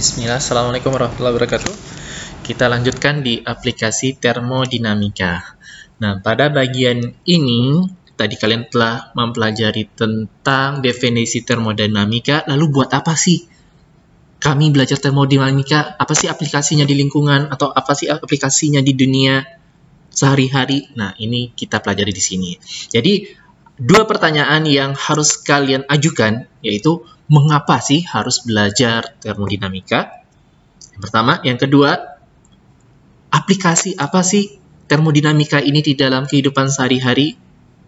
Bismillah, Assalamualaikum warahmatullahi wabarakatuh. Kita lanjutkan di aplikasi termodinamika. Nah, pada bagian ini, tadi kalian telah mempelajari tentang definisi termodinamika, lalu buat apa sih kami belajar termodinamika? Apa sih aplikasinya di lingkungan, atau apa sih aplikasinya di dunia sehari-hari? Nah, ini kita pelajari di sini. Jadi, dua pertanyaan yang harus kalian ajukan, yaitu mengapa sih harus belajar termodinamika? Yang pertama. Yang kedua, aplikasi apa sih termodinamika ini di dalam kehidupan sehari-hari?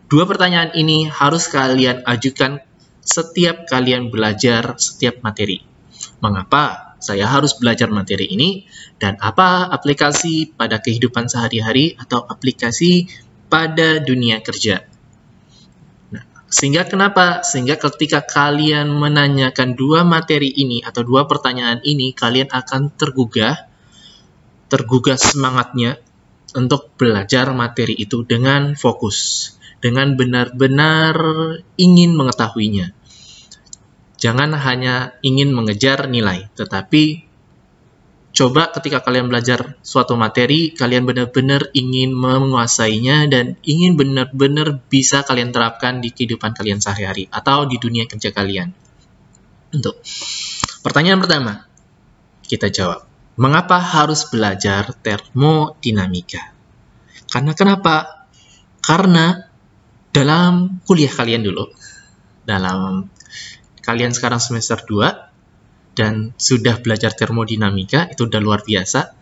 Dua pertanyaan ini harus kalian ajukan setiap kalian belajar setiap materi. Mengapa saya harus belajar materi ini? Dan apa aplikasi pada kehidupan sehari-hari atau aplikasi pada dunia kerja? Sehingga kenapa? Sehingga ketika kalian menanyakan dua materi ini atau dua pertanyaan ini, kalian akan tergugah semangatnya untuk belajar materi itu dengan fokus, dengan benar-benar ingin mengetahuinya. Jangan hanya ingin mengejar nilai, tetapi coba ketika kalian belajar suatu materi, kalian benar-benar ingin menguasainya dan ingin benar-benar bisa kalian terapkan di kehidupan kalian sehari-hari atau di dunia kerja kalian. Untuk pertanyaan pertama, kita jawab. Mengapa harus belajar termodinamika? Kenapa? Karena dalam kuliah kalian dulu, dalam kalian sekarang semester 2, dan sudah belajar termodinamika, itu udah luar biasa.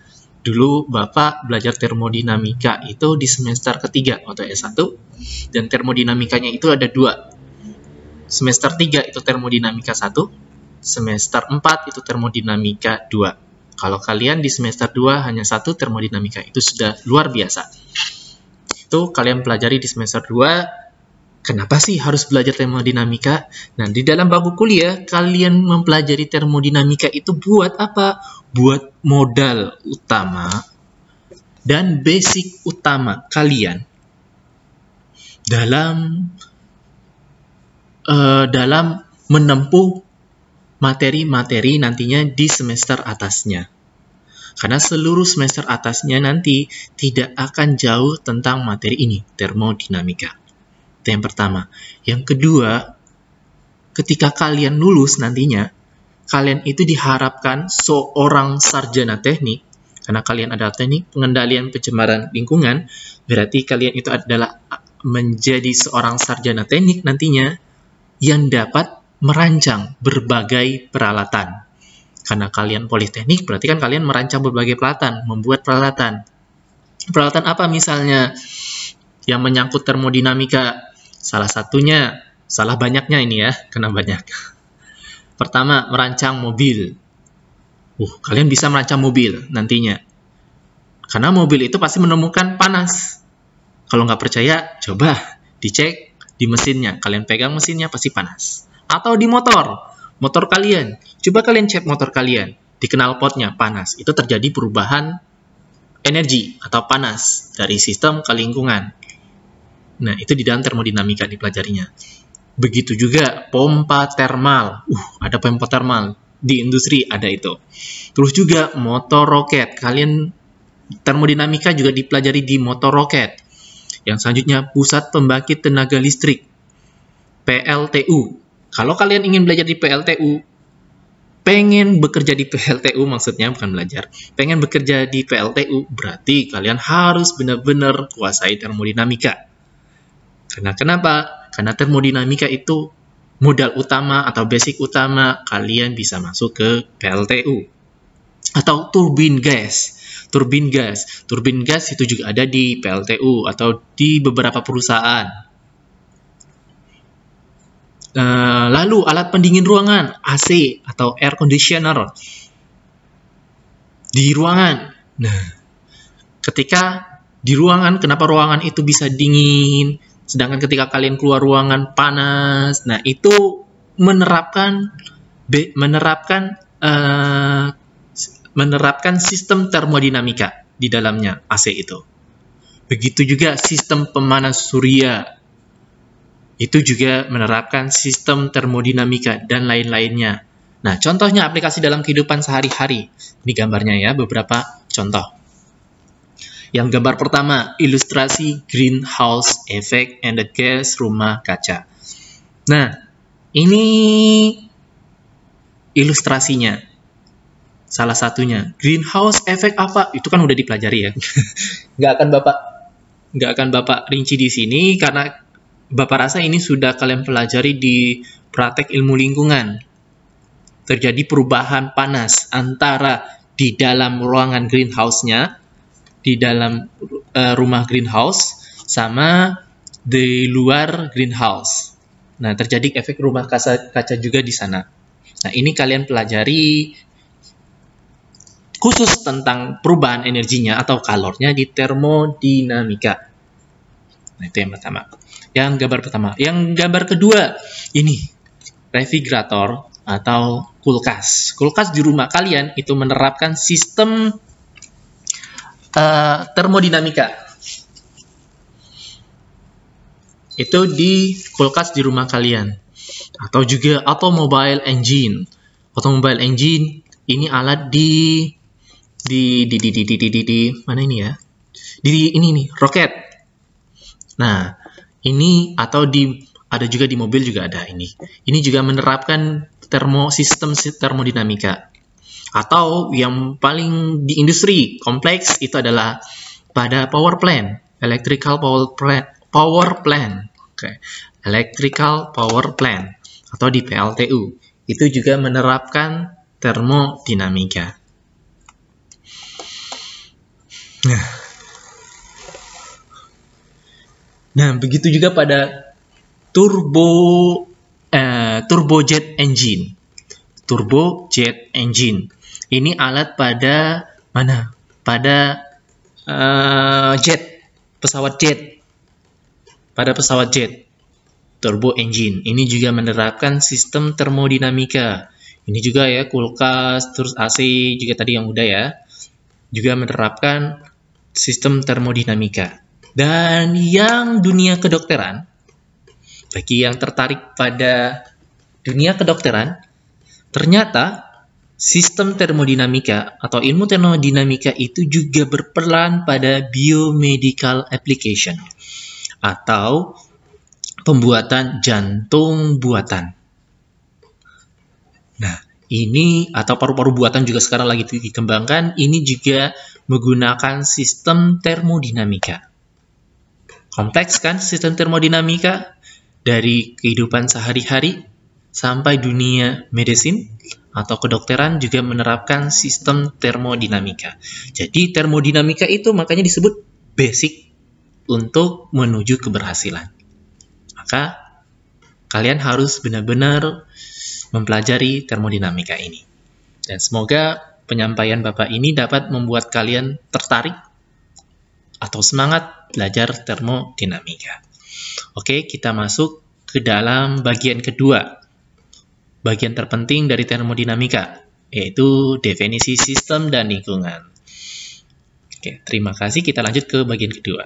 Dulu Bapak belajar termodinamika itu di semester ketiga waktu S1, dan termodinamikanya itu ada dua. Semester 3 itu termodinamika 1, semester 4 itu termodinamika 2. Kalau kalian di semester 2 hanya satu termodinamika, itu sudah luar biasa. Itu kalian pelajari di semester 2. Kenapa sih harus belajar termodinamika? Nah, di dalam bangku kuliah, kalian mempelajari termodinamika itu buat apa? Buat modal utama dan basic utama kalian dalam menempuh materi-materi nantinya di semester atasnya. Karena seluruh semester atasnya nanti tidak akan jauh tentang materi ini, termodinamika. Itu yang pertama. Yang kedua, ketika kalian lulus nantinya, kalian itu diharapkan seorang sarjana teknik, karena kalian adalah teknik pengendalian pencemaran lingkungan, berarti kalian itu adalah menjadi seorang sarjana teknik nantinya yang dapat merancang berbagai peralatan. Karena kalian politeknik, berarti kan kalian merancang berbagai peralatan, membuat peralatan. Peralatan apa misalnya yang menyangkut termodinamika? Salah satunya, salah banyaknya ini ya, kena banyak. Pertama, merancang mobil. Kalian bisa merancang mobil nantinya. Karena mobil itu pasti menemukan panas. Kalau nggak percaya, coba dicek di mesinnya. Kalian pegang mesinnya, pasti panas. Atau di motor kalian. Coba kalian cek motor kalian. Di knalpotnya panas. Itu terjadi perubahan energi atau panas dari sistem ke lingkungan. Nah, itu di dalam termodinamika dipelajarinya. Begitu juga pompa termal. Ada pompa termal. Di industri ada itu. Terus juga motor roket. Kalian termodinamika juga dipelajari di motor roket. Yang selanjutnya pusat pembangkit tenaga listrik. PLTU. Kalau kalian ingin belajar di PLTU, pengen bekerja di PLTU maksudnya, bukan belajar. Pengen bekerja di PLTU, berarti kalian harus benar-benar kuasai termodinamika. Karena kenapa? Karena termodinamika itu modal utama atau basic utama kalian bisa masuk ke PLTU. Atau turbin gas. Turbin gas itu juga ada di PLTU atau di beberapa perusahaan. Lalu alat pendingin ruangan, AC atau air conditioner. Di ruangan. Nah, ketika di ruangan, kenapa ruangan itu bisa dingin? Sedangkan ketika kalian keluar ruangan panas, nah itu menerapkan sistem termodinamika di dalamnya AC itu. Begitu juga sistem pemanas surya, itu juga menerapkan sistem termodinamika dan lain-lainnya. Nah, contohnya aplikasi dalam kehidupan sehari-hari. Ini gambarnya ya, beberapa contoh. Yang gambar pertama, ilustrasi greenhouse effect and the gas rumah kaca. Nah, ini ilustrasinya. Salah satunya, greenhouse effect apa? Itu kan udah dipelajari ya. Nggak akan Bapak rinci di sini karena Bapak rasa ini sudah kalian pelajari di praktek ilmu lingkungan. Terjadi perubahan panas antara di dalam ruangan greenhouse-nya, di dalam rumah greenhouse, sama di luar greenhouse. Nah, terjadi efek rumah kaca juga di sana. Nah, ini kalian pelajari khusus tentang perubahan energinya atau kalornya di termodinamika. Nah, itu yang pertama. Yang gambar pertama. Yang gambar kedua, ini refrigerator atau kulkas. Kulkas di rumah kalian itu menerapkan sistem termodinamika. Itu di kulkas di rumah kalian. Atau juga automobile engine. Automobile engine ini alat di mana ini ya? Ini nih, roket. Nah, ini atau ada juga di mobil juga ada ini. Ini juga menerapkan sistem termodinamika. Atau yang paling di industri kompleks itu adalah pada power plant, electrical power plant. Oke. Electrical power plant atau di PLTU. Itu juga menerapkan termodinamika. Nah, begitu juga pada turbojet engine. Turbojet engine. Ini alat pada mana? Pada pesawat jet. Pada pesawat jet. Turbo engine. Ini juga menerapkan sistem termodinamika. Ini juga ya, kulkas, terus AC juga tadi yang udah ya. Juga menerapkan sistem termodinamika. Dan yang dunia kedokteran, bagi yang tertarik pada dunia kedokteran, ternyata sistem termodinamika atau ilmu termodinamika itu juga berperan pada biomedical application atau pembuatan jantung buatan. Nah, ini atau paru-paru buatan juga sekarang lagi dikembangkan, ini juga menggunakan sistem termodinamika. Kompleks kan sistem termodinamika? Dari kehidupan sehari-hari sampai dunia medicine atau kedokteran juga menerapkan sistem termodinamika. Jadi termodinamika itu makanya disebut basic untuk menuju keberhasilan. Maka kalian harus benar-benar mempelajari termodinamika ini. Dan semoga penyampaian Bapak ini dapat membuat kalian tertarik atau semangat belajar termodinamika. Oke, kita masuk ke dalam bagian kedua. Bagian terpenting dari termodinamika, yaitu definisi sistem dan lingkungan. Oke, terima kasih. Kita lanjut ke bagian kedua.